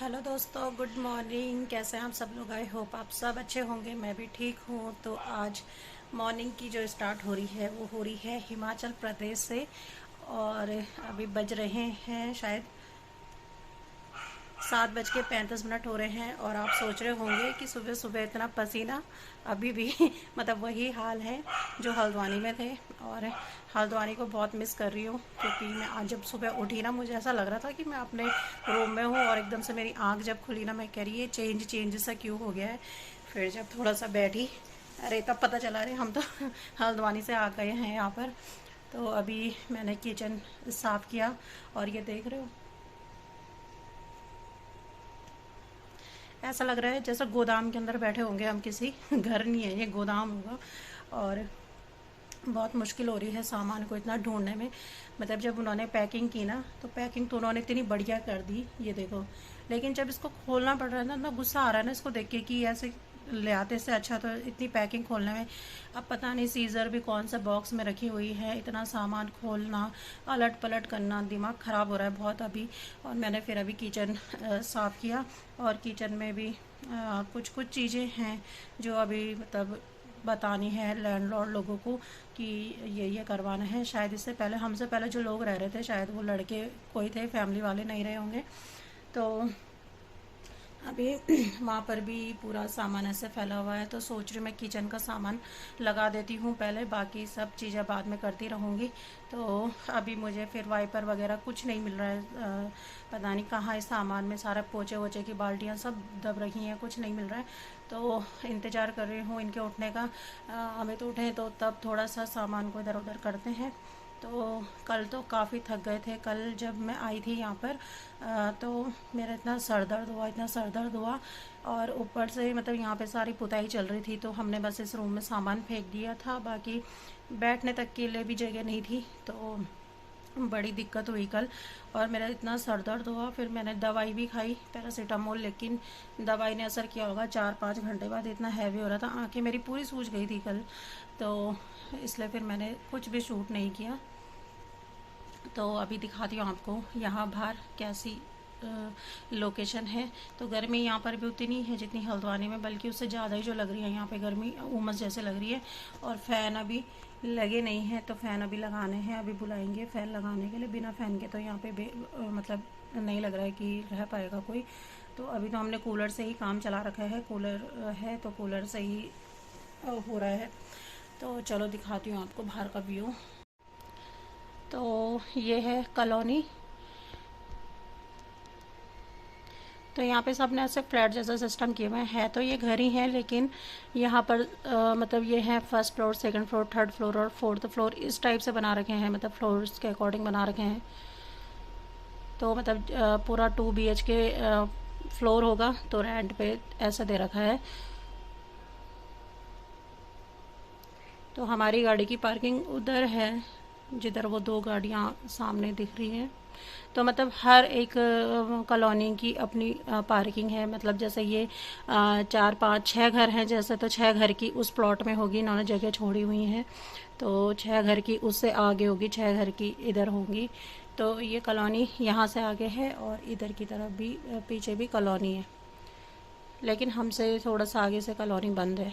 Hello दोस्तों, good morning. कैसे हैं आप सब लोग? आई होप आप सब अच्छे होंगे। मैं भी ठीक हूँ। तो आज मॉर्निंग की जो स्टार्ट हो रही है वो हो रही है हिमाचल प्रदेश से। और अभी बज रहे हैं शायद 7:35 हो रहे हैं। और आप सोच रहे होंगे कि सुबह सुबह इतना पसीना अभी भी मतलब वही हाल है जो हल्द्वानी में थे। और हल्द्वानी को बहुत मिस कर रही हूँ, क्योंकि मैं आज जब सुबह उठी ना, मुझे ऐसा लग रहा था कि मैं अपने रूम में हूँ। और एकदम से मेरी आँख जब खुली ना, मैं कह रही है चेंज चेंज सा क्यों हो गया है। फिर जब थोड़ा सा बैठी, अरे तब पता चला, अरे हम तो हल्द्वानी से आ गए हैं यहाँ पर। तो अभी मैंने किचन साफ़ किया और ये देख रहे हो, ऐसा लग रहा है जैसा गोदाम के अंदर बैठे होंगे हम। किसी घर नहीं है, ये गोदाम होगा। और बहुत मुश्किल हो रही है सामान को इतना ढूंढने में। मतलब जब उन्होंने पैकिंग की ना, तो पैकिंग तो उन्होंने इतनी बढ़िया कर दी, ये देखो। लेकिन जब इसको खोलना पड़ रहा है ना, इतना गुस्सा आ रहा है ना इसको देख के कि ऐसे ले आते से अच्छा तो इतनी पैकिंग खोलने में। अब पता नहीं सीज़र भी कौन सा बॉक्स में रखी हुई है, इतना सामान खोलना, अलट पलट करना, दिमाग ख़राब हो रहा है बहुत अभी। और मैंने फिर अभी किचन साफ़ किया। और किचन में भी कुछ कुछ चीज़ें हैं जो अभी मतलब बतानी है लैंडलॉर्ड लोगों को कि ये करवाना है। शायद इससे पहले, हमसे पहले जो लोग रह रहे थे, शायद वो लड़के कोई थे, फैमिली वाले नहीं रहे होंगे। तो अभी वहाँ पर भी पूरा सामान ऐसे फैला हुआ है। तो सोच रही मैं किचन का सामान लगा देती हूँ पहले, बाकी सब चीज़ें बाद में करती रहूँगी। तो अभी मुझे फिर वाइपर वगैरह कुछ नहीं मिल रहा है। पता नहीं कहाँ इस सामान में सारा पोचे वोचे की बाल्टियाँ सब दब रही हैं, कुछ नहीं मिल रहा है। तो इंतज़ार कर रही हूँ इनके उठने का। हमें तो उठे तो तब थोड़ा सा सामान को इधर उधर करते हैं। तो कल तो काफ़ी थक गए थे। कल जब मैं आई थी यहाँ पर तो मेरा इतना सर दर्द हुआ, इतना सर दर्द हुआ। और ऊपर से मतलब यहाँ पे सारी पुताई चल रही थी, तो हमने बस इस रूम में सामान फेंक दिया था, बाकी बैठने तक के लिए भी जगह नहीं थी। तो बड़ी दिक्कत हुई कल। और मेरा इतना सर दर्द हुआ, फिर मैंने दवाई भी खाई पैरासीटामोल, लेकिन दवाई ने असर किया होगा 4-5 घंटे बाद। इतना हैवी हो रहा था, आंखें मेरी पूरी सूज गई थी कल। तो इसलिए फिर मैंने कुछ भी शूट नहीं किया। तो अभी दिखाती हूँ आपको यहाँ बाहर कैसी लोकेशन है। तो गर्मी यहाँ पर भी उतनी है जितनी हल्द्वानी में, बल्कि उससे ज़्यादा ही जो लग रही है यहाँ पे गर्मी, उमस जैसे लग रही है। और फ़ैन अभी लगे नहीं हैं, तो फ़ैन अभी लगाने हैं। अभी बुलाएंगे फ़ैन लगाने के लिए। बिना फ़ैन के तो यहाँ पे मतलब नहीं लग रहा है कि रह पाएगा कोई। तो अभी तो हमने कूलर से ही काम चला रखा है। कूलर है तो कूलर से ही हो रहा है। तो चलो दिखाती हूँ आपको बाहर का व्यू। तो ये है कॉलोनी। तो यहाँ पे सब ने ऐसे फ्लैट जैसा सिस्टम किए हुए हैं। तो ये घर ही है, लेकिन यहाँ पर मतलब ये है first floor, second floor, third floor और फोर्थ फ्लोर, इस टाइप से बना रखे हैं। मतलब फ्लोर्स के अकॉर्डिंग बना रखे हैं। तो मतलब पूरा 2 BHK फ्लोर होगा, तो रेंट पे ऐसा दे रखा है। तो हमारी गाड़ी की पार्किंग उधर है, जिधर वो 2 गाड़ियाँ सामने दिख रही हैं। तो मतलब हर एक कॉलोनी की अपनी पार्किंग है। मतलब जैसे ये 4-5-6 घर हैं जैसे, तो 6 घर की उस प्लॉट में होगी, इन्होंने जगह छोड़ी हुई है। तो 6 घर की उससे आगे होगी, 6 घर की इधर होंगी। तो ये कॉलोनी यहाँ से आगे है और इधर की तरफ भी पीछे भी कॉलोनी है, लेकिन हमसे थोड़ा सा आगे से कॉलोनी बंद है।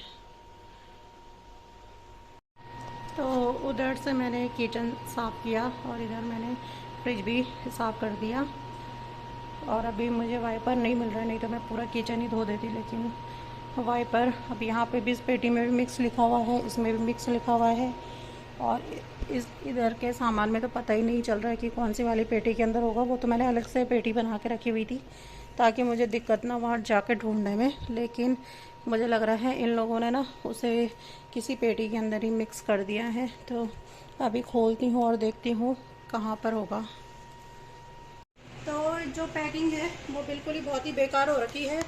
तो उधर से मैंने किचन साफ़ किया और इधर मैंने फ्रिज भी साफ़ कर दिया। और अभी मुझे वाइपर नहीं मिल रहा है, नहीं तो मैं पूरा किचन ही धो देती। लेकिन वाइपर अब यहाँ पे भी, इस पेटी में भी मिक्स लिखा हुआ है, इसमें भी मिक्स लिखा हुआ है। और इस इधर के सामान में तो पता ही नहीं चल रहा है कि कौन सी वाली पेटी के अंदर होगा। वो तो मैंने अलग से पेटी बना के रखी हुई थी ताकि मुझे दिक्कत ना वहाँ जाके ढूंढने में। लेकिन मुझे लग रहा है इन लोगों ने ना उसे किसी पेटी के अंदर ही मिक्स कर दिया है। तो अभी खोलती हूँ और देखती हूँ कहाँ पर होगा। तो जो पैकिंग है वो बिल्कुल ही बहुत ही बेकार हो रखी है,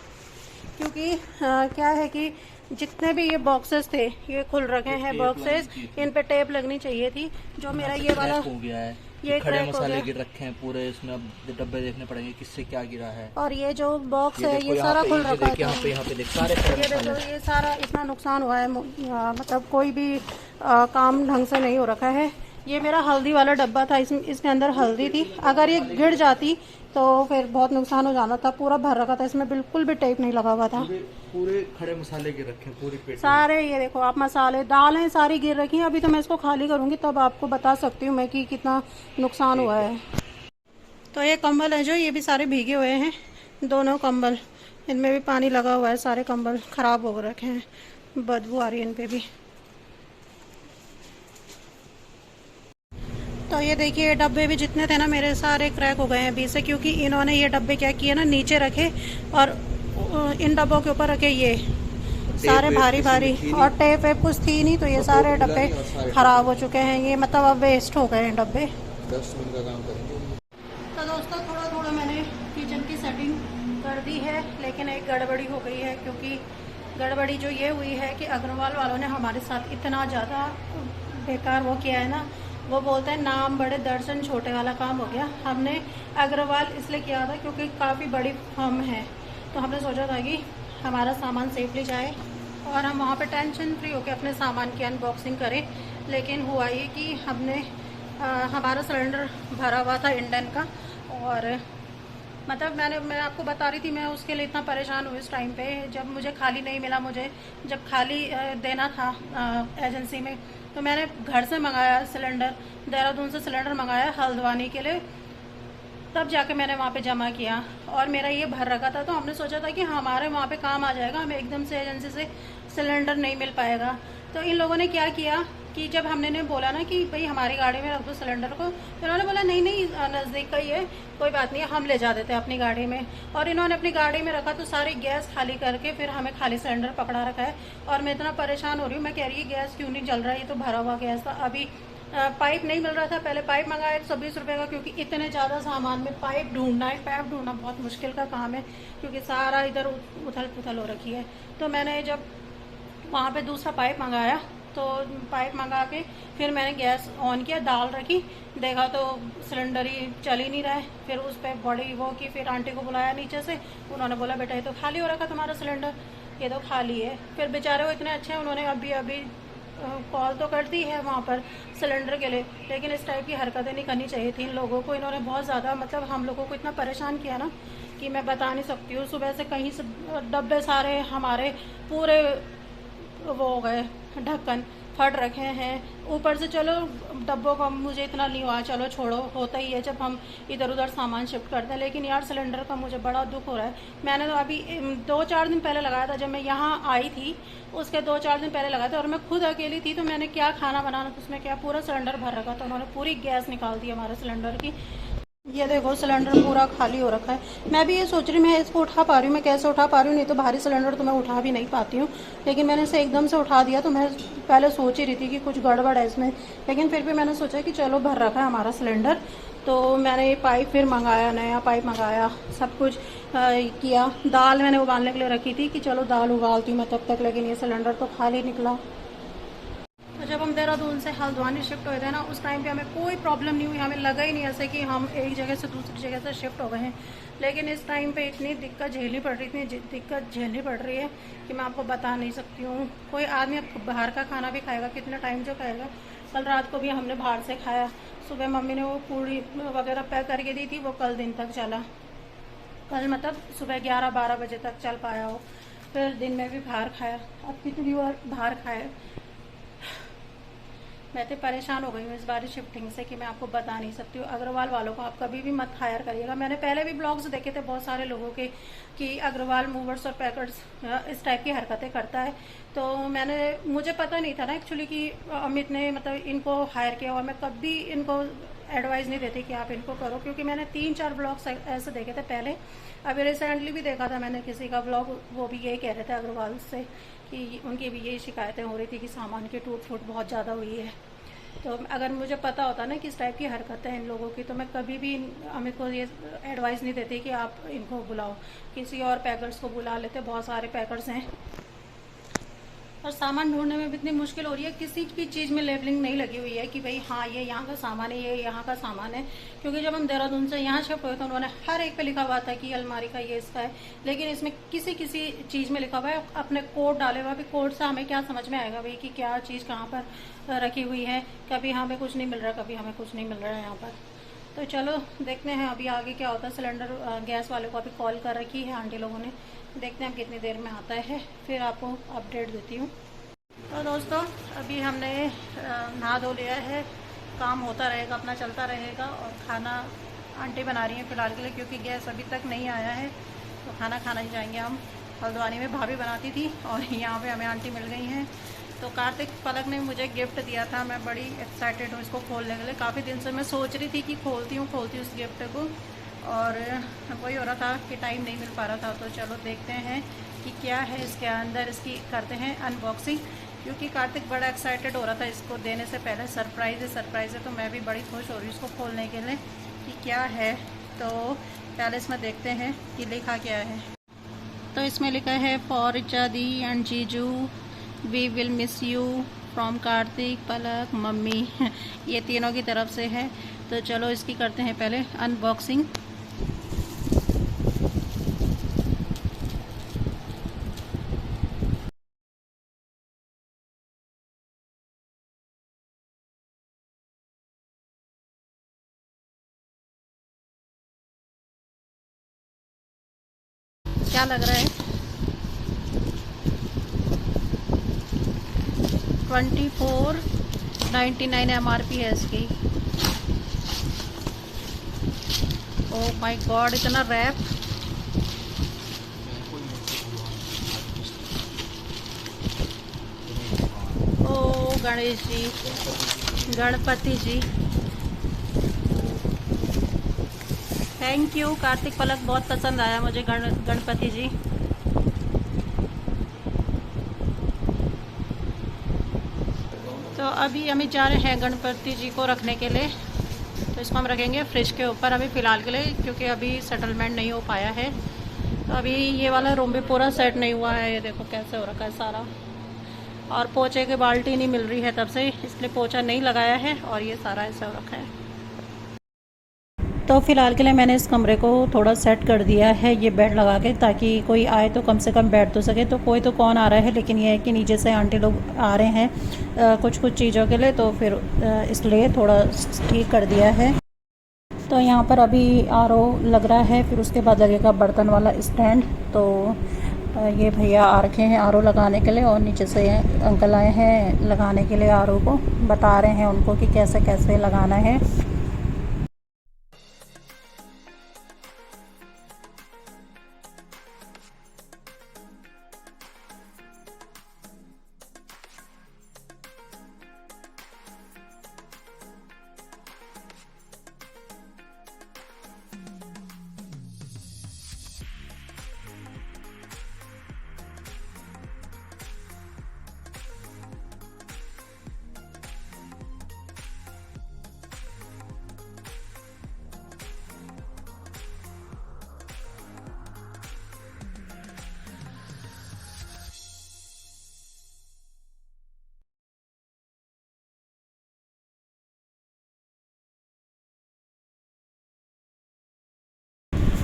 क्योंकि क्या है कि जितने भी ये बॉक्सेस थे ये खुल रखे हैं बॉक्सेस, इन पे टेप लगनी चाहिए थी। जो मेरा ये वाला हो गया है, ये खड़े क्रैक हो मसाले गया। गिर रखे हैं पूरे। इसमें अब डब्बे देखने पड़ेंगे किससे क्या गिरा है। और ये जो बॉक्स ये है देखो ये यहाँ सारा पे, खुल ये रखा देखिए है। यहाँ पे देख सारे खड़े ये मसाले। देखो, ये सारा इतना नुकसान हुआ है। मतलब कोई भी काम ढंग से नहीं हो रखा है। ये मेरा हल्दी वाला डब्बा था, इसके अंदर हल्दी थी। अगर ये गिर जाती तो फिर बहुत नुकसान हो जाना था। पूरा भर रखा था, इसमें बिल्कुल भी टेप नहीं लगा हुआ था। पूरे खड़े मसाले गिर रखे हैं, पूरी पेटी सारे ये देखो आप, मसाले दालें सारी गिर रखी हैं। अभी तो मैं इसको खाली करूंगी तब आपको बता सकती हूँ मैं कि कितना नुकसान हुआ है। तो ये कंबल है जो, ये भी सारे भीगे हुए हैं, दोनों कंबल, इनमें भी पानी लगा हुआ है। सारे कंबल खराब हो रखे हैं, बदबू आ रही है इन पे भी। तो ये देखिए, ये डब्बे भी जितने थे ना मेरे, सारे क्रैक हो गए हैं अभी से, क्योंकि इन्होंने ये डब्बे क्या किए ना, नीचे रखे और इन डब्बों के ऊपर रखे ये सारे भारी भारी, और टेप वेप कुछ थी नहीं, तो ये सारे डब्बे खराब हो चुके हैं। ये मतलब अब वेस्ट हो गए हैं डब्बे। तो दोस्तों थोड़ा थोड़ा मैंने किचन की सेटिंग कर दी है, लेकिन एक गड़बड़ी हो गई है। क्योंकि गड़बड़ी जो ये हुई है कि अग्रवाल वालों ने हमारे साथ इतना ज़्यादा बेकार वो किया है ना, वो बोलते हैं नाम बड़े दर्शन छोटे वाला काम हो गया। हमने अग्रवाल इसलिए किया था क्योंकि काफ़ी बड़ी फर्म है, तो हमने सोचा था कि हमारा सामान सेफली जाए और हम वहाँ पे टेंशन फ्री होकर अपने सामान की अनबॉक्सिंग करें। लेकिन हुआ ये कि हमने हमारा सिलेंडर भरा हुआ था इंडेन का, और मतलब मैं आपको बता रही थी, मैं उसके लिए इतना परेशान हुई उस टाइम पे जब मुझे खाली नहीं मिला। मुझे जब खाली देना था एजेंसी में, तो मैंने घर से मंगाया सिलेंडर, देहरादून से सिलेंडर मंगाया हल्द्वानी के लिए, तब जाके मैंने वहाँ पे जमा किया। और मेरा ये भर रखा था, तो हमने सोचा था कि हमारे वहाँ पे काम आ जाएगा, हमें एकदम से एजेंसी से सिलेंडर नहीं मिल पाएगा। तो इन लोगों ने क्या किया कि जब हमने ने बोला ना कि भाई हमारी गाड़ी में रख दो सिलेंडर को, तो इन्होंने बोला नहीं नहीं नज़दीक का ही है, कोई बात नहीं, हम ले जा देते हैं अपनी गाड़ी में। और इन्होंने अपनी गाड़ी में रखा तो सारी गैस खाली करके फिर हमें खाली सिलेंडर पकड़ा रखा है। और मैं इतना परेशान हो रही हूँ, मैं कह रही है गैस क्यों नहीं जल रहा है, ये तो भरा हुआ गैस था। अभी पाइप नहीं मिल रहा था, पहले पाइप मंगाया 120 रुपये का, क्योंकि इतने ज़्यादा सामान में पाइप ढूंढना है। पाइप ढूंढना बहुत मुश्किल का काम है, क्योंकि सारा इधर उथल पुथल हो रखी है। तो मैंने जब वहाँ पे दूसरा पाइप मंगाया, तो पाइप मंगा के फिर मैंने गैस ऑन किया, दाल रखी, देखा तो सिलेंडर ही चल ही नहीं रहा है। फिर उस पर बड़ी वो की, फिर आंटी को बुलाया नीचे से, उन्होंने बोला बेटा ये तो खाली हो रखा तुम्हारा सिलेंडर, ये तो खाली है। फिर बेचारे वो इतने अच्छे हैं, उन्होंने अभी अभी कॉल तो कर दी है वहाँ पर सिलेंडर के लिए, लेकिन इस टाइप की हरकतें नहीं करनी चाहिए थी इन लोगों को। इन्होंने बहुत ज़्यादा मतलब हम लोगों को इतना परेशान किया ना कि मैं बता नहीं सकती हूँ। सुबह से कहीं से डब्बे सारे हमारे पूरे वो हो गए, ढक्कन फट रखे हैं ऊपर से। चलो डब्बों का मुझे इतना नहीं हुआ, चलो छोड़ो, होता ही है जब हम इधर उधर सामान शिफ्ट करते हैं। लेकिन यार सिलेंडर का मुझे बड़ा दुख हो रहा है। मैंने तो अभी 2-4 दिन पहले लगाया था, जब मैं यहाँ आई थी उसके 2-4 दिन पहले लगाया था, और मैं खुद अकेली थी, तो मैंने क्या खाना बनाना था उसमें, क्या पूरा सिलेंडर भर रखा था। उन्होंने पूरी गैस निकाल दी हमारे सिलेंडर की। ये देखो सिलेंडर पूरा खाली हो रखा है। मैं भी ये सोच रही मैं इसको उठा पा रही हूँ, मैं कैसे उठा पा रही हूँ, नहीं तो भारी सिलेंडर तो मैं उठा भी नहीं पाती हूँ। लेकिन मैंने इसे एकदम से उठा दिया, तो मैं पहले सोच ही रही थी कि कुछ गड़बड़ है इसमें, लेकिन फिर भी मैंने सोचा कि चलो भर रखा है हमारा सिलेंडर। तो मैंने ये पाइप फिर मंगाया, नया पाइप मंगाया, सब कुछ किया। दाल मैंने उबालने के लिए रखी थी कि चलो दाल उबालती हूँ मैं तब तक, लेकिन ये सिलेंडर तो खाली निकला। तो जब हम देहरादून से हल्द्वानी शिफ्ट हुए थे ना, उस टाइम पे हमें कोई प्रॉब्लम नहीं हुई, हमें लगा ही नहीं ऐसे कि हम एक जगह से दूसरी जगह से शिफ्ट हो गए हैं। लेकिन इस टाइम पे इतनी दिक्कत झेलनी पड़ रही, इतनी दिक्कत झेलनी पड़ रही है कि मैं आपको बता नहीं सकती हूँ। कोई आदमी अब बाहर का खाना भी खाएगा, कितना टाइम जो खाएगा। कल रात को भी हमने बाहर से खाया, सुबह मम्मी ने वो पूड़ी वगैरह पैक करके दी थी, वो कल दिन तक चला। कल मतलब सुबह 11-12 बजे तक चल पाया हो। फिर दिन में भी बाहर खाया, अब कितनी बार बाहर खाया। मैं तो परेशान हो गई हूँ इस बार शिफ्टिंग से कि मैं आपको बता नहीं सकती हूँ। अग्रवाल वालों को आप कभी भी मत हायर करिएगा। मैंने पहले भी ब्लॉग्स देखे थे बहुत सारे लोगों के कि अग्रवाल मूवर्स और पैकर्स इस टाइप की हरकतें करता है। तो मुझे पता नहीं था ना एक्चुअली कि अमित ने मतलब इनको हायर किया, और मैं कभी इनको एडवाइस नहीं देती कि आप इनको करो, क्योंकि मैंने 3-4 ब्लॉग्स ऐसे देखे थे पहले। अभी रिसेंटली भी देखा था मैंने किसी का ब्लॉग, वो भी यही कह रहे थे अग्रवाल से कि उनकी भी यही शिकायतें हो रही थी कि सामान की टूट फूट बहुत ज़्यादा हुई है। तो अगर मुझे पता होता ना किस टाइप की हरकतें हैं इन लोगों की, तो मैं कभी भी अमित को ये एडवाइस नहीं देती कि आप इनको बुलाओ, किसी और पैकर्स को बुला लेते, बहुत सारे पैकर्स हैं। और सामान ढूंढने में भी इतनी मुश्किल हो रही है, किसी भी चीज़ में लेबलिंग नहीं लगी हुई है कि भाई हाँ ये यहाँ का सामान है, ये यहाँ का सामान है। क्योंकि जब हम देहरादून से यहाँ शिफ्ट हुए तो उन्होंने हर एक पे लिखा हुआ था कि अलमारी का ये इसका है, लेकिन इसमें किसी किसी चीज़ में लिखा हुआ है अपने कोड डाले हुआ। अभी कोड से हमें क्या समझ में आएगा भाई कि क्या चीज़ कहाँ पर रखी हुई है। कभी हमें कुछ नहीं मिल रहा, कभी हमें कुछ नहीं मिल रहा है यहाँ पर। तो चलो देखते हैं अभी आगे क्या होता है। सिलेंडर गैस वाले को अभी कॉल कर रखी है आंटी लोगों ने, देखते हैं कितनी देर में आता है, फिर आपको अपडेट देती हूँ। तो दोस्तों अभी हमने नहा धो लिया है, काम होता रहेगा अपना, चलता रहेगा। और खाना आंटी बना रही हैं फ़िलहाल के लिए, क्योंकि गैस अभी तक नहीं आया है, तो खाना खाना ही जाएंगे हम। हल्द्वानी में भाभी बनाती थी और यहाँ पे हमें आंटी मिल गई हैं। तो कार्तिक पलक ने मुझे गिफ्ट दिया था, मैं बड़ी एक्साइटेड हूँ इसको खोलने के लिए। काफ़ी दिन से मैं सोच रही थी कि खोलती हूँ उस गिफ्ट को, और वही हो रहा था कि टाइम नहीं मिल पा रहा था। तो चलो देखते हैं कि क्या है इसके अंदर, इसकी करते हैं अनबॉक्सिंग। क्योंकि कार्तिक बड़ा एक्साइटेड हो रहा था इसको देने से पहले, सरप्राइज़ है। तो मैं भी बड़ी खुश हो रही हूँ इसको खोलने के लिए कि क्या है। तो पहले इसमें देखते हैं कि लिखा क्या है। तो इसमें लिखा है फॉर चादी एंड जीजू we will miss you from Kartik, Palak, mummy. ये तीनों की तरफ से है। तो चलो इसकी करते हैं पहले अनबॉक्सिंग। क्या लग रहा है? 24.99 MRP है इसकी। ओह माय गॉड, इतना रैप। ओ गणेश जी, गणपति जी, थैंक यू कार्तिक पलक, बहुत पसंद आया मुझे गणपति जी। तो अभी हम जा रहे हैं गणपति जी को रखने के लिए। तो इसको हम रखेंगे फ्रिज के ऊपर अभी फ़िलहाल के लिए, क्योंकि अभी सेटलमेंट नहीं हो पाया है। तो अभी ये वाला रूम भी पूरा सेट नहीं हुआ है। ये देखो कैसे हो रखा है सारा, और पोछे की बाल्टी नहीं मिल रही है तब से, इसलिए पोछा नहीं लगाया है। और ये सारा ऐसा हो रखा है। तो फ़िलहाल के लिए मैंने इस कमरे को थोड़ा सेट कर दिया है ये बेड लगा के, ताकि कोई आए तो कम से कम बैठ तो सके। तो कोई तो कौन आ रहा है, लेकिन ये है कि नीचे से आंटी लोग आ रहे हैं कुछ चीज़ों के लिए, तो फिर इसलिए थोड़ा ठीक कर दिया है। तो यहाँ पर अभी आरओ लग रहा है, फिर उसके बाद लगेगा बर्तन वाला स्टैंड। तो ये भैया आ रखे हैं आरओ लगाने के लिए, और नीचे से अंकल आए हैं लगाने के लिए आरओ को, बता रहे हैं उनको कि कैसे कैसे लगाना है।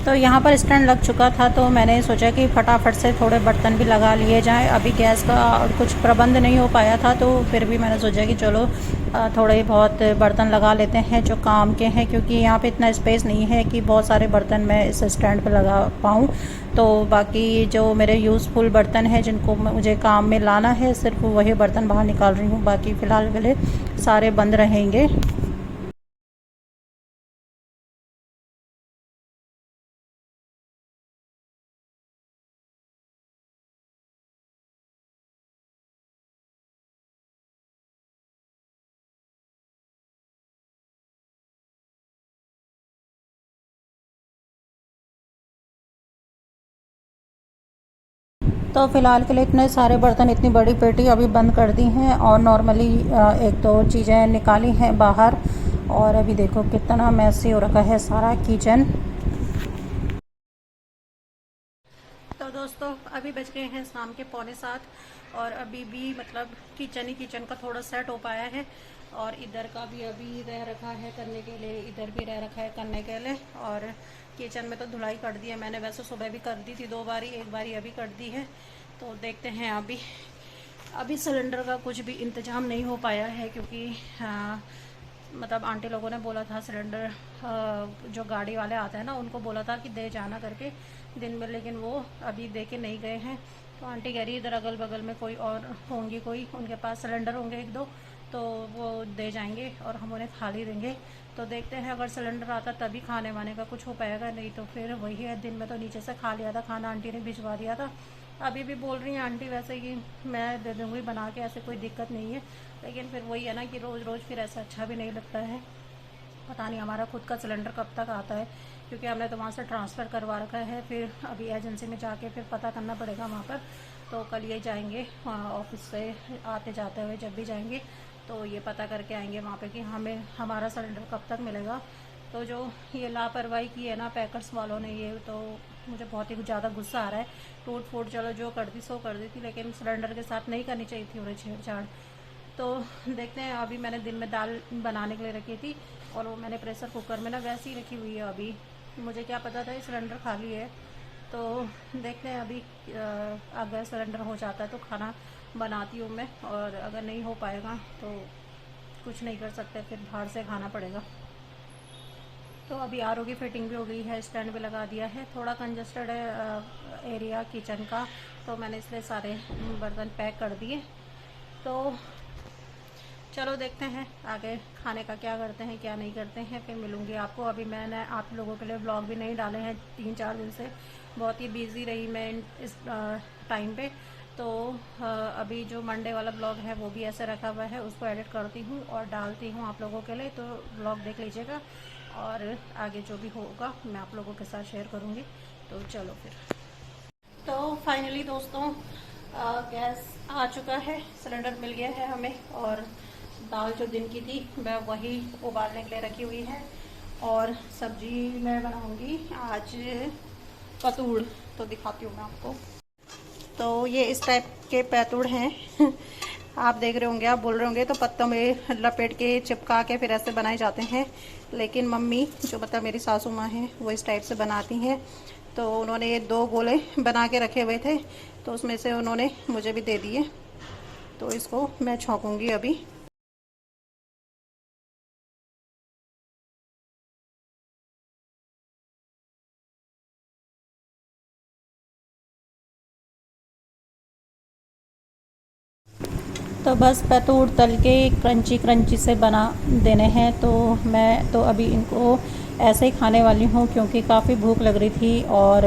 तो यहाँ पर स्टैंड लग चुका था, तो मैंने सोचा कि फटाफट से थोड़े बर्तन भी लगा लिए जाएं। अभी गैस का कुछ प्रबंध नहीं हो पाया था, तो फिर भी मैंने सोचा कि चलो थोड़े बहुत बर्तन लगा लेते हैं जो काम के हैं, क्योंकि यहाँ पे इतना स्पेस नहीं है कि बहुत सारे बर्तन मैं इस स्टैंड पे लगा पाऊँ। तो बाकी जो मेरे यूज़फुल बर्तन हैं जिनको मुझे काम में लाना है, सिर्फ वही बर्तन बाहर निकाल रही हूँ, बाकी फ़िलहाल के लिए सारे बंद रहेंगे। तो फ़िलहाल के लिए इतने सारे बर्तन, इतनी बड़ी पेटी अभी बंद कर दी हैं, और नॉर्मली एक दो चीज़ें निकाली हैं बाहर। और अभी देखो कितना मैसी हो रखा है सारा किचन। तो तो दोस्तों अभी बज गए हैं शाम के 6:45 और अभी भी मतलब किचन का थोड़ा सेट हो पाया है और इधर का भी अभी रह रखा है करने के लिए, इधर भी रह रखा है करने के लिए। और किचन में तो धुलाई कर दी है मैंने, वैसे सुबह भी कर दी थी 2 बारी, एक बारी अभी कर दी है। तो देखते हैं अभी सिलेंडर का कुछ भी इंतज़ाम नहीं हो पाया है क्योंकि मतलब आंटी लोगों ने बोला था सिलेंडर जो गाड़ी वाले आते हैं ना उनको बोला था कि दे जाना करके दिन में, लेकिन वो अभी दे के नहीं गए हैं। तो आंटी कह रही इधर अगल बगल में कोई और होंगी, कोई उनके पास सिलेंडर होंगे 1-2 तो वो दे जाएंगे और हम उन्हें थाली देंगे। तो देखते हैं अगर सिलेंडर आता तभी खाने वाने का कुछ हो पाएगा, नहीं तो फिर वही है। दिन में तो नीचे से खा लिया था खाना, आंटी ने भिजवा दिया था। अभी भी बोल रही हैं आंटी वैसे कि मैं दे दूँगी बना के, ऐसे कोई दिक्कत नहीं है, लेकिन फिर वही है ना कि रोज़ रोज़ फिर ऐसा अच्छा भी नहीं लगता है। पता नहीं हमारा खुद का सिलेंडर कब तक आता है, क्योंकि हमने तो वहाँ से ट्रांसफ़र करवा रखा है। फिर अभी एजेंसी में जाके फिर पता करना पड़ेगा वहाँ पर। तो कल ये जाएंगे ऑफिस से आते जाते हुए, जब भी जाएंगे तो ये पता करके आएंगे वहाँ पे कि हमें हमारा सिलेंडर कब तक मिलेगा। तो जो ये लापरवाही की है ना पैकर्स वालों ने, ये तो मुझे बहुत ही ज़्यादा गुस्सा आ रहा है। टूट फूट चलो जो कर दी सो कर दी थी, लेकिन सिलेंडर के साथ नहीं करनी चाहिए थी उन्हें छेड़छाड़। तो देखते हैं, अभी मैंने दिन में दाल बनाने के लिए रखी थी और वो मैंने प्रेशर कुकर में ना वैसे ही रखी हुई है। अभी मुझे क्या पता था ये सिलेंडर खाली है। तो देखते हैं अभी अगर सिलेंडर हो जाता है तो खाना बनाती हूँ मैं, और अगर नहीं हो पाएगा तो कुछ नहीं कर सकते, फिर बाहर से खाना पड़ेगा। तो अभी आरओ की फिटिंग भी हो गई है, स्टैंड भी लगा दिया है। थोड़ा कंजस्टेड है एरिया किचन का, तो मैंने इसलिए सारे बर्तन पैक कर दिए। तो चलो देखते हैं आगे खाने का क्या करते हैं क्या नहीं करते हैं, फिर मिलूँगी आपको। अभी मैंने आप लोगों के लिए व्लॉग भी नहीं डाले हैं 3-4 दिन से, बहुत ही बिजी रही मैं इस टाइम पे। तो अभी जो मंडे वाला ब्लॉग है वो भी ऐसे रखा हुआ है, उसको एडिट करती हूँ और डालती हूँ आप लोगों के लिए, तो ब्लॉग देख लीजिएगा और आगे जो भी होगा मैं आप लोगों के साथ शेयर करूँगी। तो चलो फिर। तो फाइनली दोस्तों गैस आ चुका है, सिलेंडर मिल गया है हमें, और दाल जो दिन की थी मैं वही उबालने के लिए रखी हुई है। और सब्जी मैं बनाऊंगी आज पतूड़, तो दिखाती हूँ मैं आपको। तो ये इस टाइप के पैतूड़ हैं आप देख रहे होंगे, आप बोल रहे होंगे तो पत्तों में लपेट के चिपका के फिर ऐसे बनाए जाते हैं, लेकिन मम्मी जो मतलब मेरी सासू माँ हैं वो इस टाइप से बनाती हैं। तो उन्होंने ये 2 गोले बना के रखे हुए थे, तो उसमें से उन्होंने मुझे भी दे दिए, तो इसको मैं छौंकूंगी अभी। तो बस पैतूड़ तल के क्रंची से बना देने हैं। तो मैं तो अभी इनको ऐसे ही खाने वाली हूँ, क्योंकि काफ़ी भूख लग रही थी और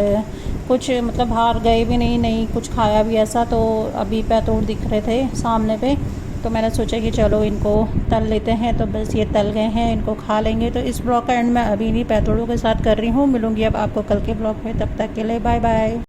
कुछ मतलब बाहर गए भी नहीं कुछ खाया भी ऐसा। तो अभी पैतूड़ दिख रहे थे सामने पे, तो मैंने सोचा कि चलो इनको तल लेते हैं। तो बस ये तल गए हैं, इनको खा लेंगे। तो इस ब्लॉग का एंड मैं अभी इन्हीं पैतूड़ों के साथ कर रही हूँ। मिलूँगी अब आपको कल के ब्लॉग में, तब तक के लिए बाय बाय।